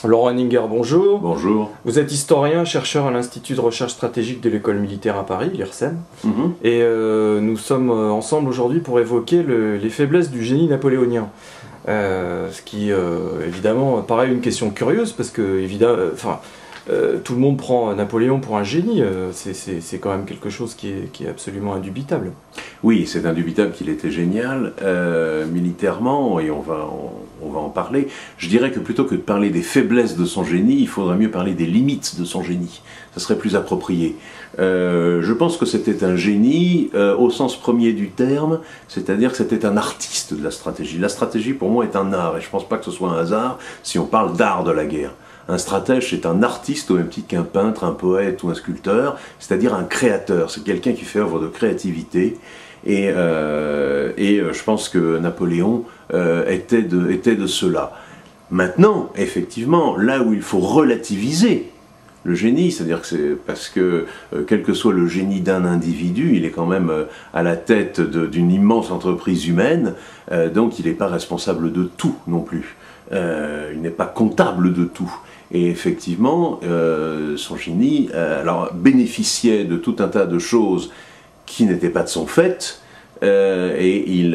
Laurent Henninger, bonjour. Bonjour. Vous êtes historien, chercheur à l'Institut de recherche stratégique de l'école militaire à Paris, l'IRSEM. Et nous sommes ensemble aujourd'hui pour évoquer les faiblesses du génie napoléonien. Ce qui, évidemment, paraît une question curieuse, parce que, tout le monde prend Napoléon pour un génie. C'est quand même quelque chose qui est absolument indubitable. Oui, c'est indubitable qu'il était génial, militairement, et on va en parler. Je dirais que plutôt que de parler des faiblesses de son génie, il faudrait mieux parler des limites de son génie. Ça serait plus approprié. Je pense que c'était un génie au sens premier du terme, c'est-à-dire que c'était un artiste de la stratégie. La stratégie, pour moi, est un art, et je ne pense pas que ce soit un hasard si on parle d'art de la guerre. Un stratège, c'est un artiste au même titre qu'un peintre, un poète ou un sculpteur, c'est-à-dire un créateur. C'est quelqu'un qui fait œuvre de créativité. Et je pense que Napoléon était de cela. Maintenant, effectivement, là où il faut relativiser le génie, c'est-à-dire que c'est parce que, quel que soit le génie d'un individu, il est quand même à la tête d'une immense entreprise humaine, donc il n'est pas responsable de tout non plus. Il n'est pas comptable de tout. Et effectivement, son génie bénéficiait de tout un tas de choses qui n'étaient pas de son fait, et il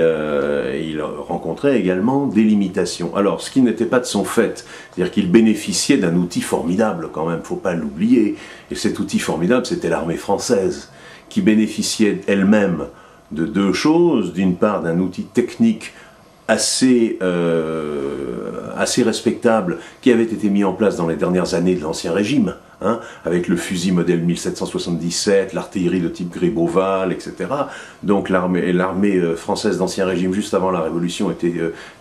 rencontrait également des limitations. Alors, ce qui n'était pas de son fait, c'est-à-dire qu'il bénéficiait d'un outil formidable quand même, il ne faut pas l'oublier, et cet outil formidable, c'était l'armée française, qui bénéficiait elle-même de deux choses, d'une part d'un outil technique assez respectable qui avait été mis en place dans les dernières années de l'Ancien Régime, hein, avec le fusil modèle 1777, l'artillerie de type Gribeauval, etc. Donc l'armée française d'Ancien Régime, juste avant la Révolution, était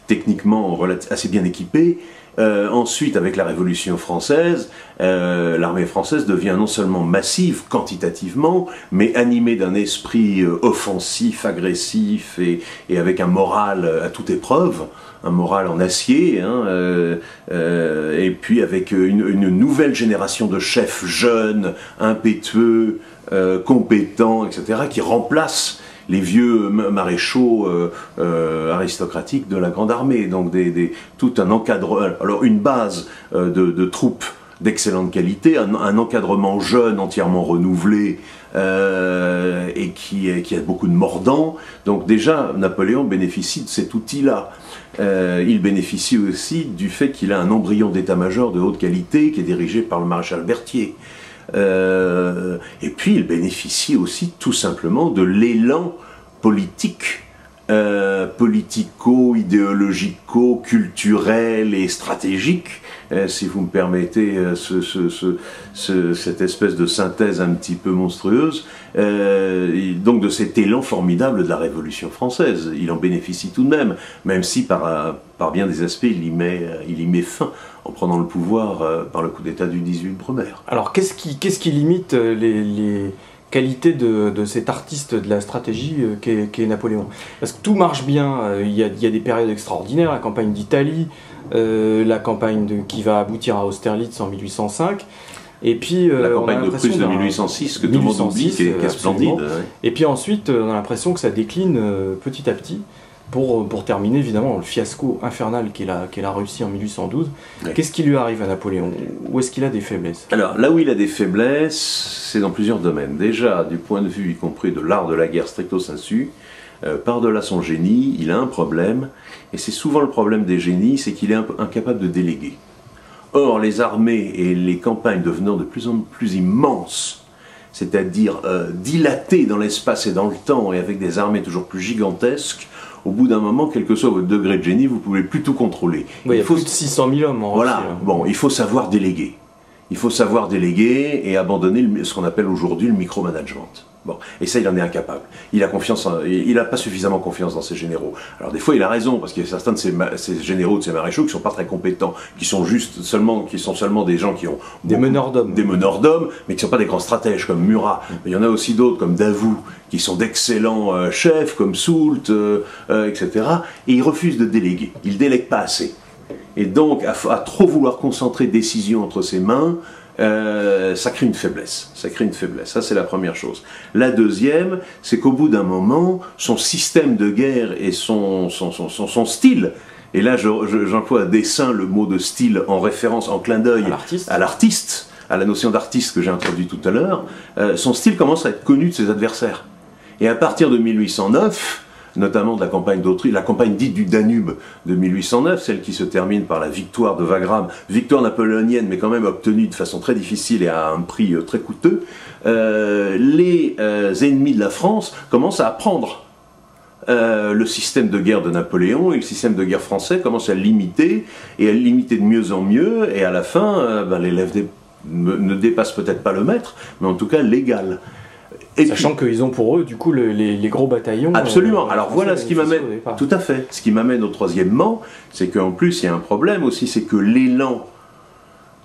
techniquement assez bien équipée. Ensuite, avec la Révolution française, l'armée française devient non seulement massive quantitativement, mais animée d'un esprit offensif, agressif et avec un moral à toute épreuve, un moral en acier, hein, et puis avec une nouvelle génération de chefs jeunes, impétueux, compétents, etc., qui remplacent les vieux maréchaux aristocratiques de la Grande Armée, donc tout un encadrement, alors une base de troupes d'excellente qualité, un encadrement jeune entièrement renouvelé et qui a beaucoup de mordants. Donc déjà, Napoléon bénéficie de cet outil-là. Il bénéficie aussi du fait qu'il a un embryon d'état-major de haute qualité qui est dirigé par le maréchal Berthier. Et puis il bénéficie aussi tout simplement de l'élan politique, politico-idéologico-culturel et stratégique, si vous me permettez cette espèce de synthèse un petit peu monstrueuse, donc de cet élan formidable de la Révolution française. Il en bénéficie tout de même si par bien des aspects il y met fin en prenant le pouvoir par le coup d'État du 18 Brumaire. Alors qu'est-ce qui limite les qualités de cet artiste de la stratégie qu'est Napoléon? Parce que tout marche bien, il y a des périodes extraordinaires, la campagne d'Italie, la campagne qui va aboutir à Austerlitz en 1805, et puis la campagne de Prusse de 1806 que tout le monde oublie, qui est splendide. Ouais. Et puis ensuite, on a l'impression que ça décline petit à petit, pour terminer évidemment le fiasco infernal qu'est la Russie en 1812. Oui. Qu'est-ce qui lui arrive à Napoléon? Où est-ce qu'il a des faiblesses? Alors là où il a des faiblesses, c'est dans plusieurs domaines. Déjà, du point de vue y compris de l'art de la guerre stricto sensu, par-delà son génie, il a un problème, et c'est souvent le problème des génies, c'est qu'il est incapable de déléguer. Or, les armées et les campagnes devenant de plus en plus immenses, c'est-à-dire dilatées dans l'espace et dans le temps, et avec des armées toujours plus gigantesques, au bout d'un moment, quel que soit votre degré de génie, vous ne pouvez plus tout contrôler. Oui, il faut plus de 600 000 hommes en Russie. Voilà, bon, il faut savoir déléguer. Il faut savoir déléguer et abandonner ce qu'on appelle aujourd'hui le micromanagement. Bon, et ça, il en est incapable. Il n'a pas suffisamment confiance dans ses généraux. Alors des fois, il a raison, parce qu'il y a certains de ses généraux, de ses maréchaux, qui ne sont pas très compétents, qui sont seulement des gens qui ont... Des meneurs d'hommes. Des meneurs d'hommes, mais qui ne sont pas des grands stratèges, comme Murat. Mais il y en a aussi d'autres, comme Davout, qui sont d'excellents chefs, comme Soult, etc. Et ils refusent de déléguer. Ils ne délèguent pas assez. Et donc, à trop vouloir concentrer décisions entre ses mains, ça crée une faiblesse. Ça, c'est la première chose. La deuxième, c'est qu'au bout d'un moment, son système de guerre et son style et là j'emploie à dessein le mot de style en référence, en clin d'œil à l'artiste, à la notion d'artiste que j'ai introduit tout à l'heure, son style commence à être connu de ses adversaires. Et à partir de 1809, notamment de la campagne d'Autriche, la campagne dite du Danube de 1809, celle qui se termine par la victoire de Wagram, victoire napoléonienne, mais quand même obtenue de façon très difficile et à un prix très coûteux, les ennemis de la France commencent à apprendre le système de guerre de Napoléon, et le système de guerre français commence à l'imiter, et à l'imiter de mieux en mieux, et à la fin, l'élève ne dépasse peut-être pas le maître, mais en tout cas l'égal. Sachant qu'ils ont pour eux, du coup, les gros bataillons... Absolument. Alors voilà ce qui m'amène... Tout à fait. Ce qui m'amène au troisièmement, c'est qu'en plus, il y a un problème aussi, c'est que l'élan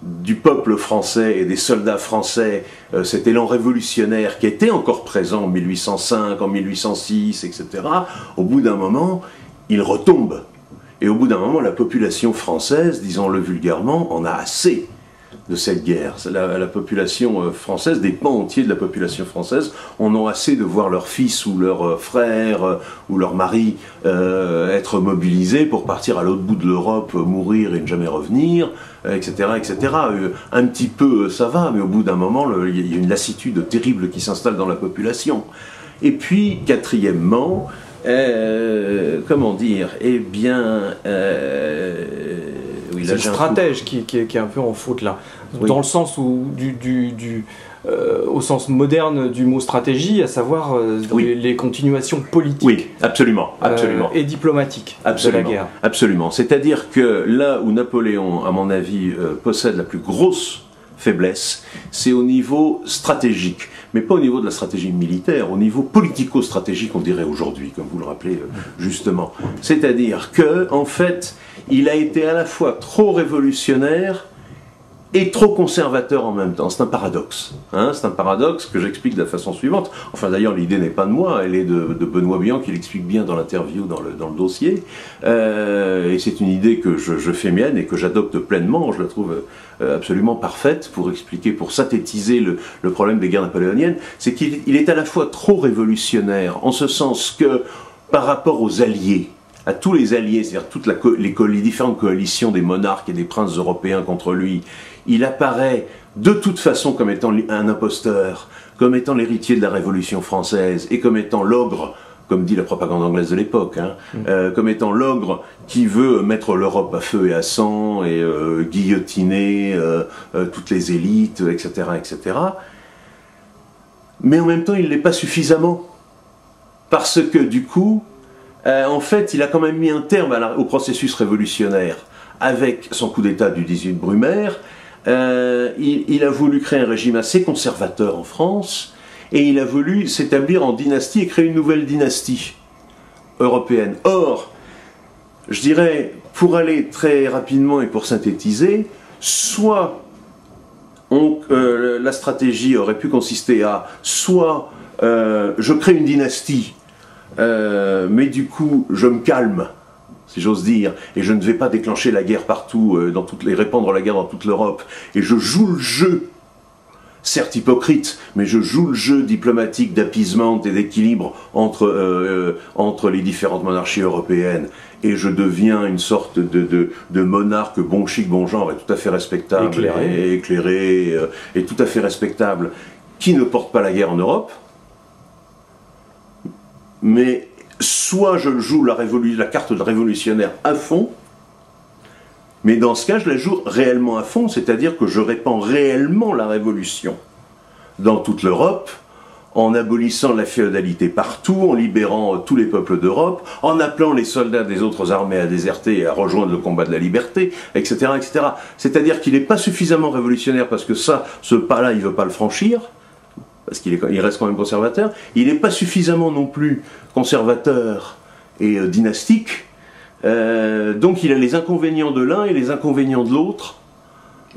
du peuple français et des soldats français, cet élan révolutionnaire qui était encore présent en 1805, en 1806, etc., au bout d'un moment, il retombe. Et au bout d'un moment, la population française, disons-le vulgairement, en a assez de cette guerre. La population française, des pans entiers de la population française, en ont assez de voir leurs fils ou leurs frères ou leurs maris être mobilisés pour partir à l'autre bout de l'Europe, mourir et ne jamais revenir, etc. etc. Un petit peu ça va, mais au bout d'un moment, il y a une lassitude terrible qui s'installe dans la population. Et puis, quatrièmement, comment dire, eh bien... oui, c'est le stratège qui est un peu en faute là, oui. Dans le sens où au sens moderne du mot stratégie, à savoir oui. les continuations politiques. Oui, absolument, absolument. Et diplomatiques de la guerre. Absolument. C'est-à-dire que là où Napoléon, à mon avis, possède la plus grosse faiblesse, c'est au niveau stratégique. Mais pas au niveau de la stratégie militaire, au niveau politico-stratégique, on dirait aujourd'hui, comme vous le rappelez justement. C'est-à-dire que, en fait, il a été à la fois trop révolutionnaire et trop conservateur en même temps. C'est un paradoxe. Hein, c'est un paradoxe que j'explique de la façon suivante. Enfin, d'ailleurs, l'idée n'est pas de moi, elle est de Benoît Bihan, qui l'explique bien dans l'interview, dans le dossier. Et c'est une idée que je fais mienne et que j'adopte pleinement. Je la trouve absolument parfaite pour expliquer, pour synthétiser le problème des guerres napoléoniennes. C'est qu'il est à la fois trop révolutionnaire, en ce sens que, par rapport aux alliés, à tous les alliés, c'est-à-dire toutes les différentes coalitions des monarques et des princes européens contre lui, il apparaît de toute façon comme étant un imposteur, comme étant l'héritier de la Révolution française et comme étant l'ogre, comme dit la propagande anglaise de l'époque, hein, comme étant l'ogre qui veut mettre l'Europe à feu et à sang et guillotiner toutes les élites, etc., etc. Mais en même temps, il ne l'est pas suffisamment. Parce que du coup, en fait, il a quand même mis un terme au processus révolutionnaire avec son coup d'État du 18 Brumaire. Il a voulu créer un régime assez conservateur en France et il a voulu s'établir en dynastie et créer une nouvelle dynastie européenne. Or, je dirais, pour aller très rapidement et pour synthétiser, soit la stratégie aurait pu consister à soit je crée une dynastie mais du coup je me calme, si j'ose dire, et je ne vais pas déclencher la guerre partout, répandre la guerre dans toute l'Europe, et je joue le jeu, certes hypocrite, mais je joue le jeu diplomatique d'apaisement et d'équilibre entre les différentes monarchies européennes, et je deviens une sorte de monarque bon chic, bon genre, et tout à fait respectable, éclairé, et tout à fait respectable, qui ne porte pas la guerre en Europe. Mais soit je joue la carte de révolutionnaire à fond, mais dans ce cas, je la joue réellement à fond, c'est-à-dire que je répands réellement la révolution dans toute l'Europe, en abolissant la féodalité partout, en libérant tous les peuples d'Europe, en appelant les soldats des autres armées à déserter et à rejoindre le combat de la liberté, etc., etc. C'est-à-dire qu'il n'est pas suffisamment révolutionnaire parce que ce pas-là, il ne veut pas le franchir, parce qu'il reste quand même conservateur. Il n'est pas suffisamment non plus conservateur et dynastique, donc il a les inconvénients de l'un et les inconvénients de l'autre.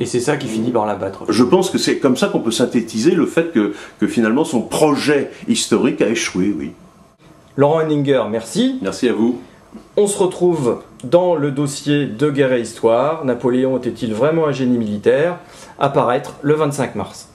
Et c'est ça qui finit par l'abattre. Je pense que c'est comme ça qu'on peut synthétiser le fait que finalement son projet historique a échoué, oui. Laurent Henninger, merci. Merci à vous. On se retrouve dans le dossier de Guerre et Histoire. Napoléon était-il vraiment un génie militaire ? À paraître le 25 mars.